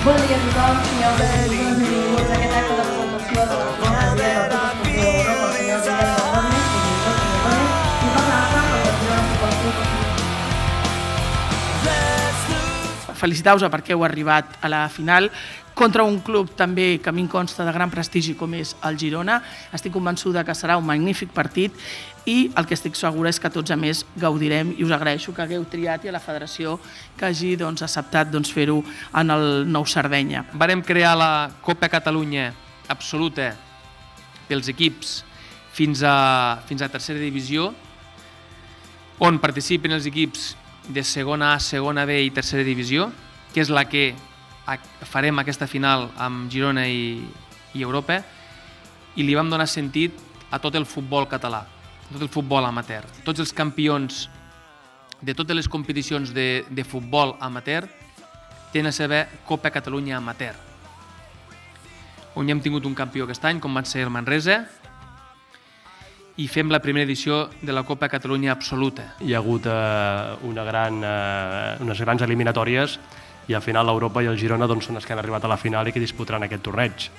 Bon dia a tothom, senyors i benvinguts a aquesta acte de presentació de la final de la Copa Campió d'Europa, el senyor Guillem Gómez, i per l'altre, el Barcelona Futbol Club. Feliciteu-vos perquè heu arribat a la final contra un club també que a mi em consta de gran prestigi com és el Girona. Estic convençuda que serà un magnífic partit i el que estic segura és que tots a més gaudirem i us agraeixo que hagueu triat i a la federació que hagi acceptat fer-ho en el Nou Sardenya. Vàrem crear la Copa Catalunya absoluta pels equips fins a tercera divisió, on participen els equips de segona A, segona B i tercera divisió, que és la que farem aquesta final amb Girona i Europa, i li vam donar sentit a tot el futbol català, a tot el futbol amateur. Tots els campions de totes les competicions de futbol amateur tenen a saber Copa Catalunya Amateur, on ja hem tingut un campió aquest any, com van ser el Manresa, i fem la primera edició de la Copa Catalunya Absoluta. Hi ha hagut unes grans eliminatòries i al final l'Europa i el Girona són els que han arribat a la final i que disputaran aquest torneig.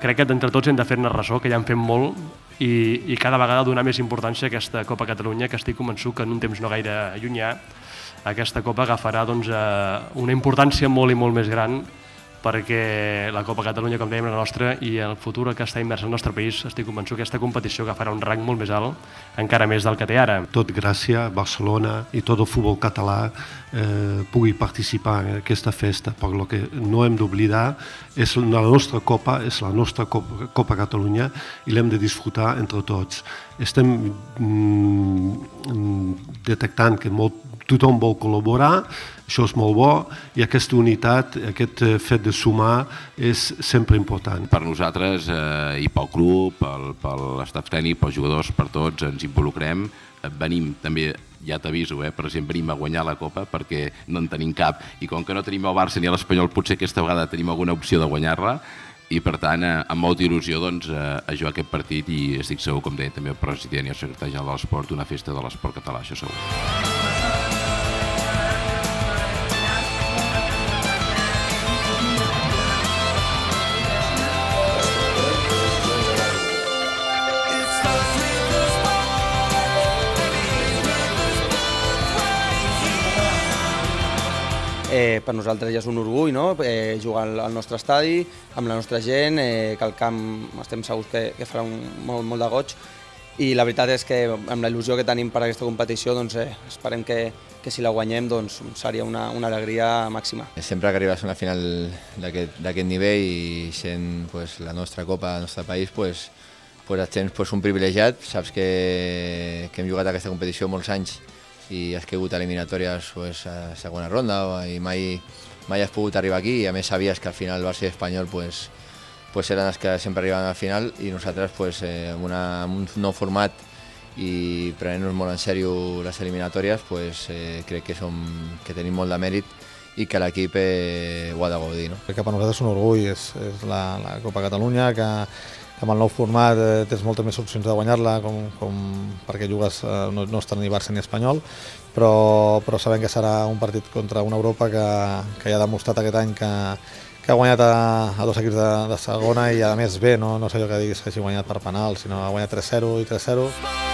Crec que entre tots hem de fer-ne ressò, que ja en fem molt, i cada vegada donar més importància a aquesta Copa Catalunya, que estic convençut que en un temps no gaire llunyà aquesta Copa agafarà una importància molt i molt més gran, perquè la Copa Catalunya, com dèiem, la nostra, i el futur que està immers al nostre país, estic convençut que aquesta competició agafarà un rang molt més alt, encara més del que té ara. Tot gràcies a Barcelona i tot el futbol català pugui participar en aquesta festa, per lo que no hem d'oblidar, és la nostra Copa, és la nostra Copa Catalunya i l'hem de disfrutar entre tots. Estem detectant que tothom vol col·laborar, això és molt bo, i aquesta unitat, aquest fet de sumar és sempre important. Per nosaltres i pel club, per l'estaf tècnic, pels jugadors, per tots, ens involucrem. Venim també, ja t'aviso, per exemple, venim a guanyar la Copa perquè no en tenim cap, i com que no tenim el Barça ni l'Espanyol, potser aquesta vegada tenim alguna opció de guanyar-la, i per tant, amb molta il·lusió a jugar aquest partit, i estic segur, com deia també el president i el secretari general de l'esport, una festa de l'esport català, això segur. Per nosaltres ja és un orgull, no? Jugar al nostre estadi, amb la nostra gent, que el camp estem segurs que farà molt de goig, i la veritat és que amb la il·lusió que tenim per aquesta competició esperem que si la guanyem seria una alegria màxima. Sempre que arribes a una final d'aquest nivell i sent la nostra Copa del nostre país, et sents un privilegiat, saps que hem jugat aquesta competició molts anys i has caigut a eliminatòries a segona ronda i mai has pogut arribar aquí, i a més sabies que al final el Barça i l'Espanyol eren els que sempre arribaven al final, i nosaltres amb un nou format i prenent-nos molt en sèrio les eliminatòries crec que tenim molt de mèrit i que l'equip ho ha de gaudir. Crec que per nosaltres és un orgull, és la Copa Catalunya, que amb el nou format tens moltes més opcions de guanyar-la, perquè jugues, no està ni Barça ni Espanyol, però sabem que serà un partit contra una Europa que ja ha demostrat aquest any que ha guanyat a dos equips de segona, i a més bé, no sé jo que diguis que hagi guanyat per penal, sinó ha guanyat 3-0 i 3-0.